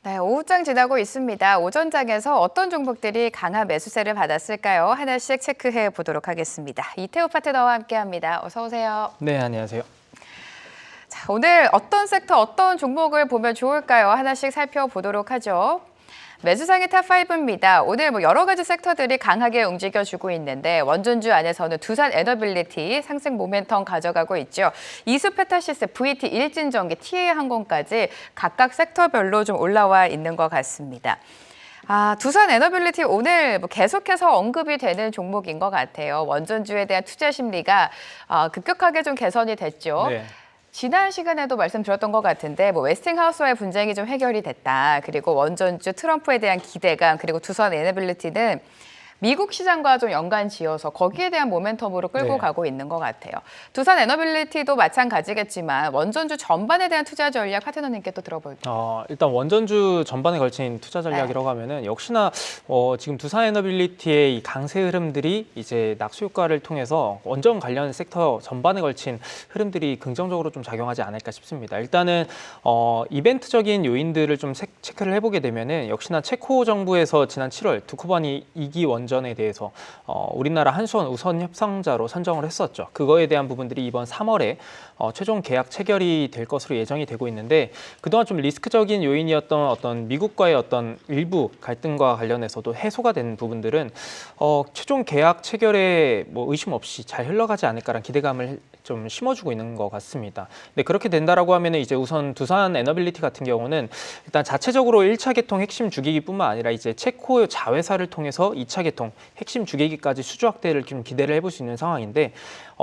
네, 오후장 지나고 있습니다. 오전장에서 어떤 종목들이 강한 매수세를 받았을까요? 하나씩 체크해 보도록 하겠습니다. 이태호 파트너와 함께합니다. 어서 오세요. 네, 안녕하세요. 자, 오늘 어떤 섹터, 어떤 종목을 보면 좋을까요? 하나씩 살펴보도록 하죠. 매수상의 탑5입니다. 오늘 여러 가지 섹터들이 강하게 움직여주고 있는데 원전주 안에서는 두산 에너빌리티 상승 모멘텀 가져가고 있죠. 이수페타시스, VT, 일진전기, TA항공까지 각각 섹터별로 좀 올라와 있는 것 같습니다. 두산 에너빌리티 오늘 계속해서 언급이 되는 종목인 것 같아요. 원전주에 대한 투자 심리가 급격하게 좀 개선이 됐죠. 네. 지난 시간에도 말씀드렸던 것 같은데 웨스팅하우스와의 분쟁이 좀 해결이 됐다. 그리고 원전주 트럼프에 대한 기대감 그리고 두산 에너빌리티는 미국 시장과 좀 연관 지어서 거기에 대한 모멘텀으로 끌고 네. 가고 있는 것 같아요. 두산 에너빌리티도 마찬가지겠지만 원전주 전반에 대한 투자 전략 파트너님께 또 들어볼게요. 일단 원전주 전반에 걸친 투자 전략이라고 하면은 역시나 지금 두산 에너빌리티의 이 강세 흐름들이 이제 낙수 효과를 통해서 원전 관련 섹터 전반에 걸친 흐름들이 긍정적으로 좀 작용하지 않을까 싶습니다. 일단은 이벤트적인 요인들을 좀 체크를 해보게 되면은 역시나 체코 정부에서 지난 7월 두코바니 2기 원전에 대해서 우리나라 한수원 우선 협상자로 선정을 했었죠. 그거에 대한 부분들이 이번 3월에 최종 계약 체결이 될 것으로 예정이 되고 있는데 그동안 좀 리스크적인 요인이었던 어떤 미국과의 어떤 일부 갈등과 관련해서도 해소가 된 부분들은 최종 계약 체결에 의심 없이 잘 흘러가지 않을까라는 기대감을 좀 심어주고 있는 것 같습니다. 근데 그렇게 된다라고 하면은 이제 우선 두산 에너빌리티 같은 경우는 일단 자체적으로 1차 개통 핵심 주기기뿐만 아니라 이제 체코 자회사를 통해서 2차 개통 핵심 주기기까지 수주 확대를 좀 기대를 해볼 수 있는 상황인데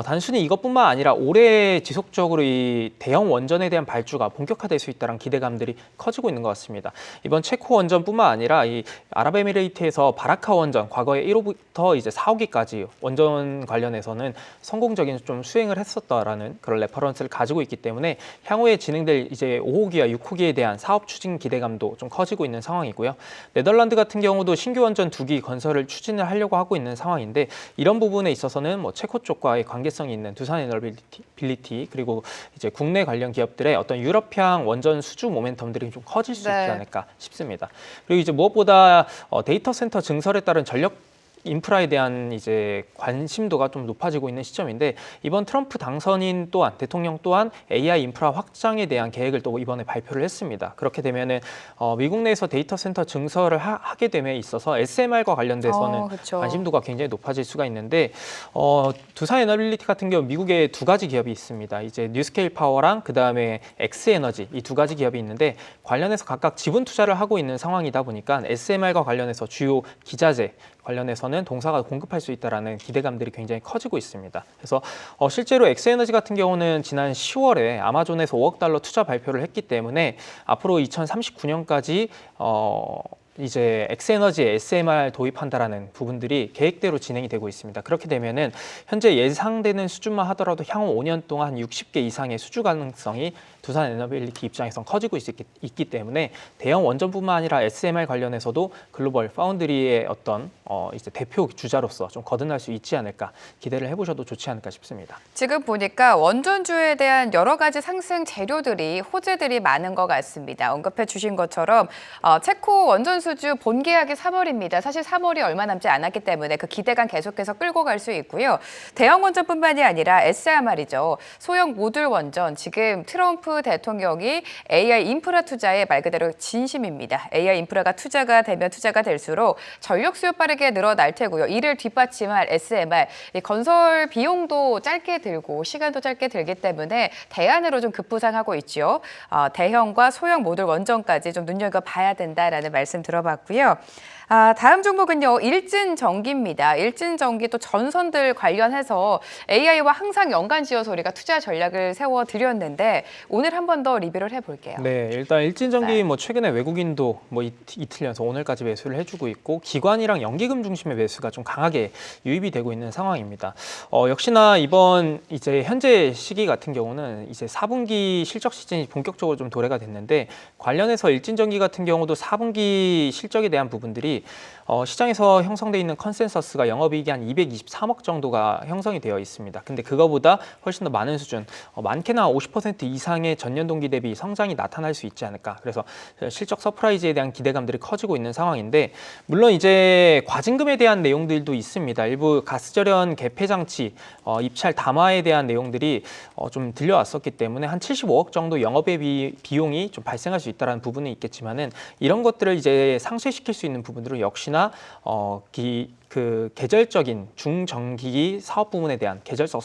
단순히 이것뿐만 아니라 올해 지속적으로 이 대형 원전에 대한 발주가 본격화될 수 있다는 기대감들이 커지고 있는 것 같습니다. 이번 체코 원전뿐만 아니라 이 아랍에미레이트에서 바라카 원전 과거에 1호부터 이제 4호기까지 원전 관련해서는 성공적인 좀 수행을 했었다라는 그런 레퍼런스를 가지고 있기 때문에 향후에 진행될 이제 5호기와 6호기에 대한 사업 추진 기대감도 좀 커지고 있는 상황이고요. 네덜란드 같은 경우도 신규 원전 2기 건설을 추진을 하려고 하고 있는 상황인데 이런 부분에 있어서는 체코 쪽과의 관계성이 있는 두산 에너빌리티 그리고 이제 국내 관련 기업들의 어떤 유럽향 원전 수주 모멘텀들이 좀 커질 수 있지 않을까 싶습니다. 그리고 이제 무엇보다 데이터 센터 증설에 따른 전력 인프라에 대한 이제 관심도가 좀 높아지고 있는 시점인데 이번 트럼프 당선인 또한 대통령 또한 AI 인프라 확장에 대한 계획을 또 이번에 발표를 했습니다. 그렇게 되면은 미국 내에서 데이터 센터 증설을 하게 됨에 있어서 SMR과 관련돼서는 그렇죠. 관심도가 굉장히 높아질 수가 있는데 두산 에너빌리티 같은 경우 미국에 두 가지 기업이 있습니다. 이제 뉴스케일 파워랑 그 다음에 엑스에너지 이 두 가지 기업이 있는데 관련해서 각각 지분 투자를 하고 있는 상황이다 보니까 SMR과 관련해서 주요 기자재 관련해서는 동사가 공급할 수 있다는 기대감들이 굉장히 커지고 있습니다. 그래서 실제로 엑스에너지 같은 경우는 지난 10월에 아마존에서 5억 달러 투자 발표를 했기 때문에 앞으로 2039년까지 이제 엑스에너지에 SMR 도입한다라는 부분들이 계획대로 진행이 되고 있습니다. 그렇게 되면은 현재 예상되는 수준만 하더라도 향후 5년 동안 60개 이상의 수주 가능성이 두산 에너빌리티 입장에선 커지고 있기 때문에 대형 원전뿐만 아니라 SMR 관련해서도 글로벌 파운드리의 어떤 이제 대표 주자로서 좀 거듭날 수 있지 않을까 기대를 해보셔도 좋지 않을까 싶습니다. 지금 보니까 원전주에 대한 여러 가지 상승 재료들이 호재들이 많은 것 같습니다. 언급해 주신 것처럼 체코 원전 수주 본계약이 3월입니다. 사실 3월이 얼마 남지 않았기 때문에 그 기대감 계속해서 끌고 갈 수 있고요. 대형 원전뿐만이 아니라 SMR이죠. 소형 모듈 원전 지금 트럼프 대통령이 AI 인프라 투자에 말 그대로 진심입니다. AI 인프라가 투자가 되면 투자가 될수록 전력 수요 빠르게 늘어날 테고요. 이를 뒷받침할 SMR, 이 건설 비용도 짧게 들고 시간도 짧게 들기 때문에 대안으로 좀 급부상하고 있죠. 대형과 소형 모듈 원전까지 좀 눈여겨봐야 된다라는 말씀 들어봤고요. 다음 종목은요. 일진전기입니다. 일진전기 또 전선들 관련해서 AI와 항상 연관지어서 우리가 투자 전략을 세워드렸는데 오늘 한 번 더 리뷰를 해볼게요. 네, 일단 일진전기 최근에 외국인도 이틀 연속 오늘까지 매수를 해주고 있고 기관이랑 연기금 중심의 매수가 좀 강하게 유입이 되고 있는 상황입니다. 역시나 이번 이제 현재 시기 같은 경우는 이제 4분기 실적 시즌이 본격적으로 좀 도래가 됐는데 관련해서 일진전기 같은 경우도 4분기 가지 실적에 대한 부분들이 시장에서 형성돼 있는 컨센서스가 영업이익이 한 223억 정도가 형성이 되어 있습니다. 근데 그거보다 훨씬 더 많은 수준, 많게는 50% 이상의 전년 동기 대비 성장이 나타날 수 있지 않을까. 그래서 실적 서프라이즈에 대한 기대감들이 커지고 있는 상황인데, 물론 이제 과징금에 대한 내용들도 있습니다. 일부 가스절연 개폐 장치, 입찰 담화에 대한 내용들이 좀 들려왔었기 때문에 한 75억 정도 영업의 비용이 좀 발생할 수 있다는 부분은 있겠지만은, 이런 것들을 이제 상쇄시킬 수 있는 부분들은 역시나 그 계절적인 중전기기 사업 부문에 대한 계절성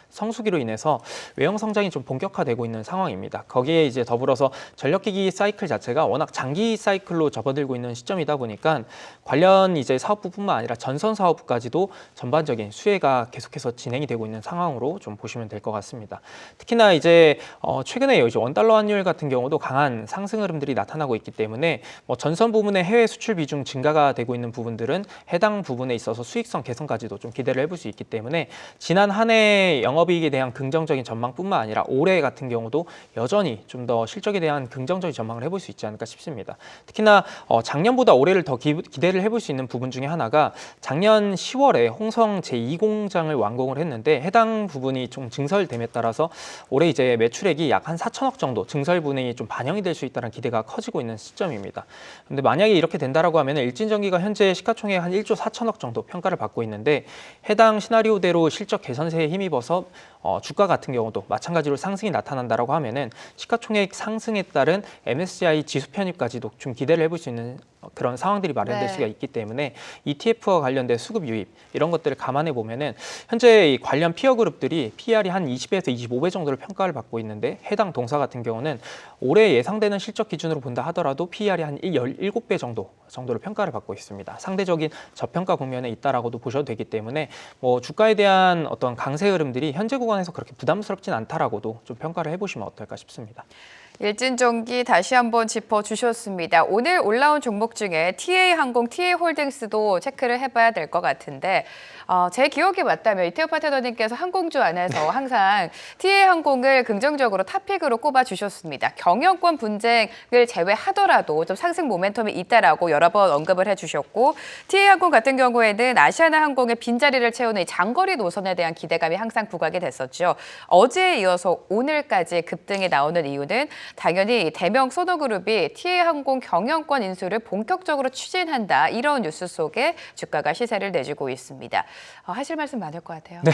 성수기로 인해서 외형 성장이 좀 본격화되고 있는 상황입니다. 거기에 이제 더불어서 전력기기 사이클 자체가 워낙 장기 사이클로 접어들고 있는 시점이다 보니까 관련 이제 사업부뿐만 아니라 전선 사업부까지도 전반적인 수혜가 계속해서 진행이 되고 있는 상황으로 좀 보시면 될 것 같습니다. 특히나 이제 최근에 이제 원달러 환율 같은 경우도 강한 상승 흐름들이 나타나고 있기 때문에 전선 부문의 해외 수출 비중 증가가 되고 있는 부분들은 해당 부분에 있어서 수익성 개선까지도 좀 기대를 해볼 수 있기 때문에, 지난 한 해 영업이익에 대한 긍정적인 전망뿐만 아니라 올해 같은 경우도 여전히 좀 더 실적에 대한 긍정적인 전망을 해볼 수 있지 않을까 싶습니다. 특히나 작년보다 올해를 더 기대를 해볼 수 있는 부분 중에 하나가, 작년 10월에 홍성 제2공장을 완공을 했는데 해당 부분이 좀 증설됨에 따라서 올해 이제 매출액이 약 한 4천억 정도 증설분이 좀 반영이 될 수 있다는 기대가 커지고 있는 시점입니다. 근데 만약에 이렇게 된다라고 하면 일진전기가 현재 시가총액 한 1조 4천억 정도 평가를 받고 있는데, 해당 시나리오대로 실적 개선세에 힘입어서 주가 같은 경우도 마찬가지로 상승이 나타난다라고 하면은 시가총액 상승에 따른 MSCI 지수 편입까지도 좀 기대를 해볼 수 있는 그런 상황들이 마련될 수가 있기 때문에, ETF와 관련된 수급 유입 이런 것들을 감안해 보면은 현재 이 관련 피어 그룹들이 PER이 한 20배에서 25배 정도를 평가를 받고 있는데, 해당 동사 같은 경우는 올해 예상되는 실적 기준으로 본다 하더라도 PER이 한 17배 정도를 평가를 받고 있습니다. 상대적인 저평가 국면에 있다라고도 보셔도 되기 때문에, 주가에 대한 어떤 강세 흐름들이 현재 구간에서 그렇게 부담스럽진 않다라고도 좀 평가를 해보시면 어떨까 싶습니다. 일진전기 다시 한번 짚어주셨습니다. 오늘 올라온 종목 중에 TA항공, TA홀딩스도 체크를 해봐야 될 것 같은데, 제 기억이 맞다면 이태호 파트너님께서 항공주 안에서 항상 TA항공을 긍정적으로 탑픽으로 꼽아주셨습니다. 경영권 분쟁을 제외하더라도 좀 상승 모멘텀이 있다라고 여러 번 언급을 해주셨고, TA항공 같은 경우에는 아시아나항공의 빈자리를 채우는 이 장거리 노선에 대한 기대감이 항상 부각이 됐었죠. 어제에 이어서 오늘까지 급등이 나오는 이유는 당연히 대명 소노그룹이 TA항공 경영권 인수를 본격적으로 추진한다, 이런 뉴스 속에 주가가 시세를 내주고 있습니다. 하실 말씀 많을 것 같아요. 네.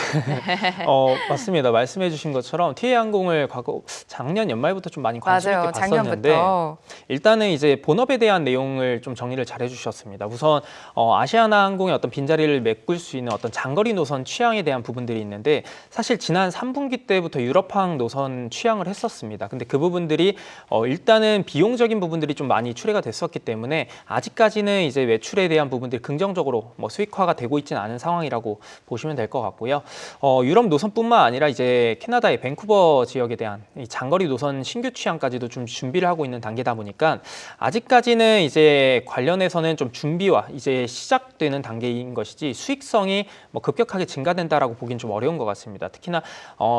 맞습니다. 말씀해 주신 것처럼 TA항공을 작년 연말부터 좀 많이 관심 있게 봤었는데, 작년부터. 일단은 이제 본업에 대한 내용을 좀 정리를 잘 해주셨습니다. 우선 아시아나항공의 어떤 빈자리를 메꿀 수 있는 어떤 장거리 노선 취향에 대한 부분들이 있는데, 사실 지난 3분기 때부터 유럽항 노선 취향을 했었습니다. 근데 그 부분들이 일단은 비용적인 부분들이 좀 많이 출회가 됐었기 때문에 아직까지는 이제 매출에 대한 부분들이 긍정적으로 수익화가 되고 있지는 않은 상황이라고 보시면 될 것 같고요. 유럽 노선뿐만 아니라 이제 캐나다의 밴쿠버 지역에 대한 이 장거리 노선 신규 취향까지도 좀 준비를 하고 있는 단계다 보니까, 아직까지는 이제 관련해서는 좀 준비와 이제 시작되는 단계인 것이지 수익성이 급격하게 증가된다라고 보기는 좀 어려운 것 같습니다. 특히나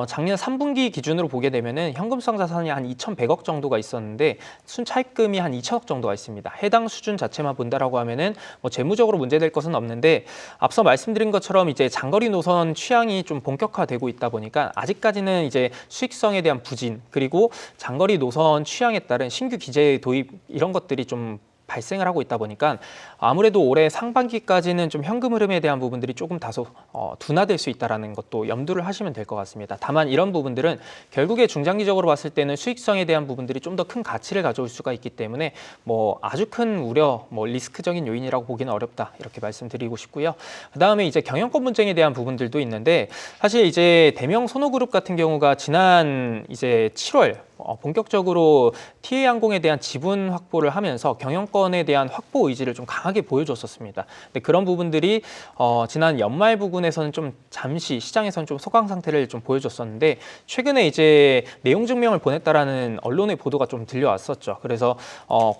작년 3분기 기준으로 보게 되면은 현금성 자산이 한 2,100억 정도가 있었는데 순차입금이 한 2천억 정도가 있습니다. 해당 수준 자체만 본다라고 하면은 재무적으로 문제될 것은 없는데, 앞서 말씀드린 것처럼 이제 장거리 노선 취향이 좀 본격화되고 있다 보니까 아직까지는 이제 수익성에 대한 부진, 그리고 장거리 노선 취향에 따른 신규 기재 도입 이런 것들이 좀 발생을 하고 있다 보니까 아무래도 올해 상반기까지는 좀 현금 흐름에 대한 부분들이 조금 다소 둔화될 수 있다는 것도 염두를 하시면 될 것 같습니다. 다만 이런 부분들은 결국에 중장기적으로 봤을 때는 수익성에 대한 부분들이 좀 더 큰 가치를 가져올 수가 있기 때문에 아주 큰 우려, 리스크적인 요인이라고 보기는 어렵다, 이렇게 말씀드리고 싶고요. 그다음에 이제 경영권 분쟁에 대한 부분들도 있는데, 사실 이제 대명 소노그룹 같은 경우가 지난 이제 7월 본격적으로 TA항공에 대한 지분 확보를 하면서 경영권에 대한 확보 의지를 좀 강하게 보여줬었습니다. 근데 그런 부분들이 지난 연말 부근에서는 좀 잠시 시장에서는 좀 소강 상태를 좀 보여줬었는데, 최근에 이제 내용 증명을 보냈다라는 언론의 보도가 좀 들려왔었죠. 그래서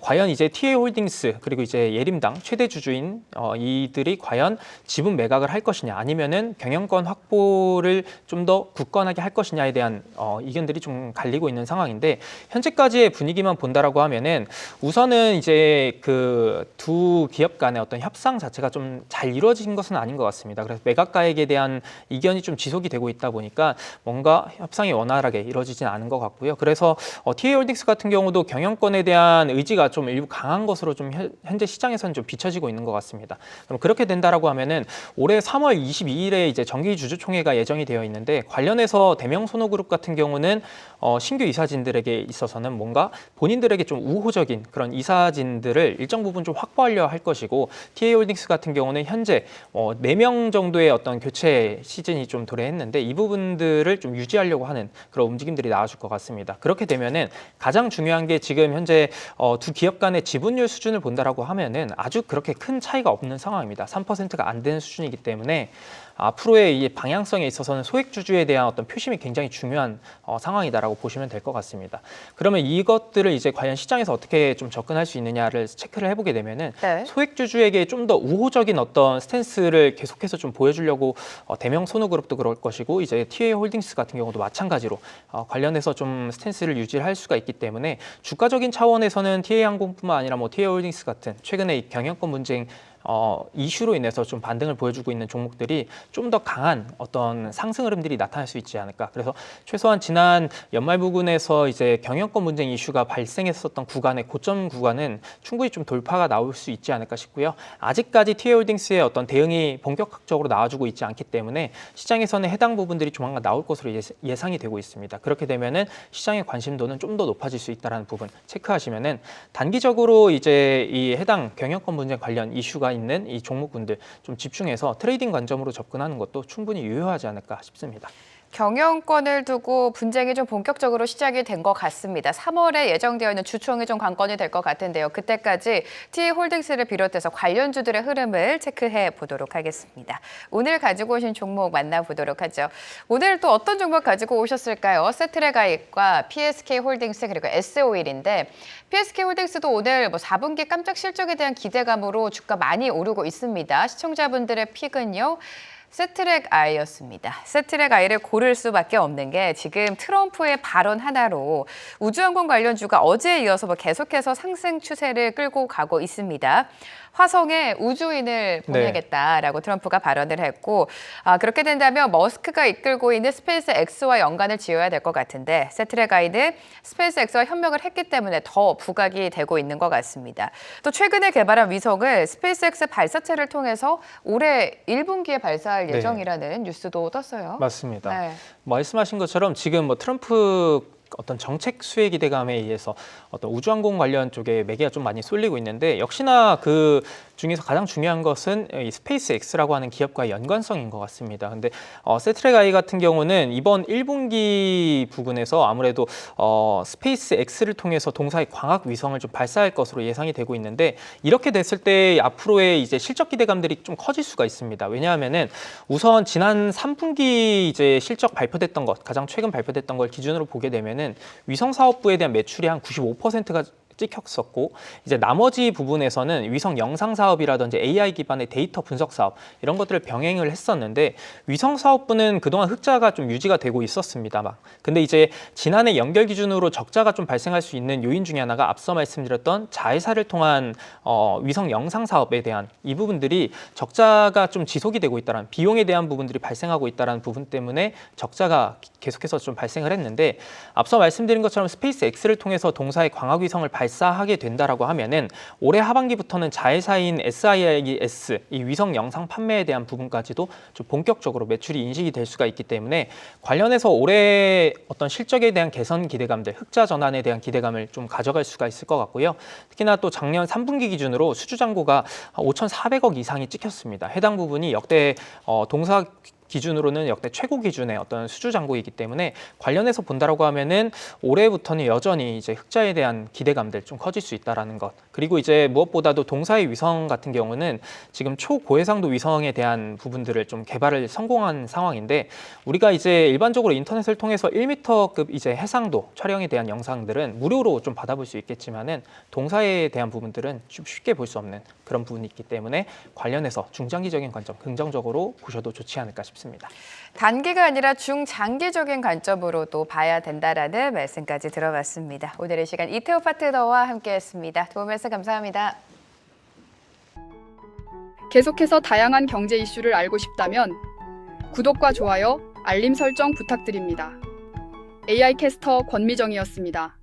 과연 이제 TA홀딩스 그리고 이제 예림당 최대 주주인 이들이 과연 지분 매각을 할 것이냐, 아니면은 경영권 확보를 좀 더 굳건하게 할 것이냐에 대한 의견들이 좀 갈리고 있는 상황. 상황인데 현재까지의 분위기만 본다라고 하면은 우선은 이제 그 두 기업 간의 어떤 협상 자체가 좀 잘 이루어진 것은 아닌 것 같습니다. 그래서 매각가액에 대한 이견이 좀 지속이 되고 있다 보니까 뭔가 협상이 원활하게 이루어지진 않은 것 같고요. 그래서 TA홀딩스 같은 경우도 경영권에 대한 의지가 좀 일부 강한 것으로 좀 현재 시장에서는 좀 비춰지고 있는 것 같습니다. 그럼 그렇게 된다라고 하면은 올해 3월 22일에 이제 정기 주주총회가 예정이 되어 있는데 관련해서 대명손호그룹 같은 경우는 신규 이사진들에게 있어서는 뭔가 본인들에게 좀 우호적인 그런 이사진들을 일정 부분 좀 확보하려 할 것이고 TA홀딩스 같은 경우는 현재 4명 정도의 어떤 교체 시즌이 좀 도래했는데 이 부분들을 좀 유지하려고 하는 그런 움직임들이 나와줄 것 같습니다. 그렇게 되면은 가장 중요한 게 지금 현재 두 기업 간의 지분율 수준을 본다라고 하면은 아주 그렇게 큰 차이가 없는 상황입니다. 3%가 안 되는 수준이기 때문에 앞으로의 이 방향성에 있어서는 소액주주에 대한 어떤 표심이 굉장히 중요한 상황이다라고 보시면 될 것 같습니다. 그러면 이것들을 이제 과연 시장에서 어떻게 좀 접근할 수 있느냐를 체크를 해보게 되면은 네. 소액주주에게 좀 더 우호적인 어떤 스탠스를 계속해서 좀 보여주려고 대명손호그룹도 그럴 것이고 이제 TA홀딩스 같은 경우도 마찬가지로 관련해서 좀 스탠스를 유지할 수가 있기 때문에 주가적인 차원에서는 TA항공뿐만 아니라 뭐 TA홀딩스 같은 최근에 이 경영권 문제 이슈로 인해서 좀 반등을 보여주고 있는 종목들이 좀 더 강한 어떤 상승 흐름들이 나타날 수 있지 않을까. 그래서 최소한 지난 연말 부근에서 이제 경영권 문제 이슈가 발생했었던 구간의 고점 구간은 충분히 좀 돌파가 나올 수 있지 않을까 싶고요. 아직까지 TA홀딩스의 어떤 대응이 본격적으로 나와주고 있지 않기 때문에 시장에서는 해당 부분들이 조만간 나올 것으로 예상이 되고 있습니다. 그렇게 되면은 시장의 관심도는 좀 더 높아질 수 있다는 부분 체크하시면은 단기적으로 이제 이 해당 경영권 문제 관련 이슈가 있는 이 종목군들 좀 집중해서 트레이딩 관점으로 접근하는 것도 충분히 유효하지 않을까 싶습니다. 경영권을 두고 분쟁이 좀 본격적으로 시작이 된 것 같습니다. 3월에 예정되어 있는 주총이 좀 관건이 될 것 같은데요. 그때까지 TA홀딩스를 비롯해서 관련주들의 흐름을 체크해 보도록 하겠습니다. 오늘 가지고 오신 종목 만나보도록 하죠. 오늘 또 어떤 종목 가지고 오셨을까요? 세트랙가입과 PSK홀딩스 그리고 S오일인데 PSK홀딩스도 오늘 4분기 깜짝 실적에 대한 기대감으로 주가 많이 오르고 있습니다. 시청자분들의 픽은요. 세트랙아이였습니다. 세트랙아이를 고를 수밖에 없는 게 지금 트럼프의 발언 하나로 우주항공 관련주가 어제에 이어서 계속해서 상승 추세를 끌고 가고 있습니다. 화성에 우주인을 보내겠다라고 트럼프가 발언을 했고 그렇게 된다면 머스크가 이끌고 있는 스페이스 X와 연관을 지어야 될 것 같은데 세트랙아이는 스페이스 X와 협력을 했기 때문에 더 부각이 되고 있는 것 같습니다. 또 최근에 개발한 위성을 스페이스 X 발사체를 통해서 올해 1분기에 발사할 예정이라는 뉴스도 떴어요. 맞습니다. 네. 말씀하신 것처럼 지금 트럼프 어떤 정책 수혜 기대감에 의해서 어떤 우주항공 관련 쪽에 매개가 좀 많이 쏠리고 있는데 역시나 그 중에서 가장 중요한 것은 이 스페이스 X라고 하는 기업과의 연관성인 것 같습니다. 근데 세트랙아이 같은 경우는 이번 1분기 부근에서 아무래도 스페이스 X를 통해서 동사의 광학 위성을 좀 발사할 것으로 예상이 되고 있는데 이렇게 됐을 때 앞으로의 이제 실적 기대감들이 좀 커질 수가 있습니다. 왜냐하면은 우선 지난 3분기 이제 실적 발표됐던 것 가장 최근 발표됐던 걸 기준으로 보게 되면은 위성 사업부에 대한 매출이 한 95%가 찍혔었고 이제 나머지 부분에서는 위성 영상 사업이라든지 AI 기반의 데이터 분석 사업 이런 것들을 병행을 했었는데 위성 사업부는 그동안 흑자가 좀 유지가 되고 있었습니다. 근데 이제 지난해 연결 기준으로 적자가 좀 발생할 수 있는 요인 중에 하나가 앞서 말씀드렸던 자회사를 통한 위성 영상 사업에 대한 이 부분들이 적자가 좀 지속이 되고 있다는 비용에 대한 부분들이 발생하고 있다는 부분 때문에 적자가 계속해서 좀 발생을 했는데 앞서 말씀드린 것처럼 스페이스 X를 통해서 동사의 광학 위성을 발사하게 된다라고 하면은 올해 하반기부터는 자회사인 SIS 이 위성 영상 판매에 대한 부분까지도 좀 본격적으로 매출이 인식이 될 수가 있기 때문에 관련해서 올해 어떤 실적에 대한 개선 기대감들, 흑자 전환에 대한 기대감을 좀 가져갈 수가 있을 것 같고요. 특히나 또 작년 3분기 기준으로 수주 잔고가 5,400억 이상이 찍혔습니다. 해당 부분이 역대 동사 기준으로는 역대 최고 기준의 어떤 수주 잔고이기 때문에 관련해서 본다라고 하면은 올해부터는 여전히 이제 흑자에 대한 기대감들 좀 커질 수 있다라는 것. 그리고 이제 무엇보다도 동사의 위성 같은 경우는 지금 초고해상도 위성에 대한 부분들을 좀 개발을 성공한 상황인데 우리가 이제 일반적으로 인터넷을 통해서 1m급 이제 해상도 촬영에 대한 영상들은 무료로 좀 받아볼 수 있겠지만은 동사에 대한 부분들은 좀 쉽게 볼 수 없는 그런 부분이 있기 때문에 관련해서 중장기적인 관점 긍정적으로 보셔도 좋지 않을까 싶습니다. 싶습니다. 단기가 아니라 중장기적인 관점으로도 봐야 된다라는 말씀까지 들어봤습니다. 오늘의 시간 이태호 파트너와 함께했습니다. 도움 말씀 감사합니다. 계속해서 다양한 경제 이슈를 알고 싶다면 구독과 좋아요, 알림 설정 부탁드립니다. AI 캐스터 권미정이었습니다.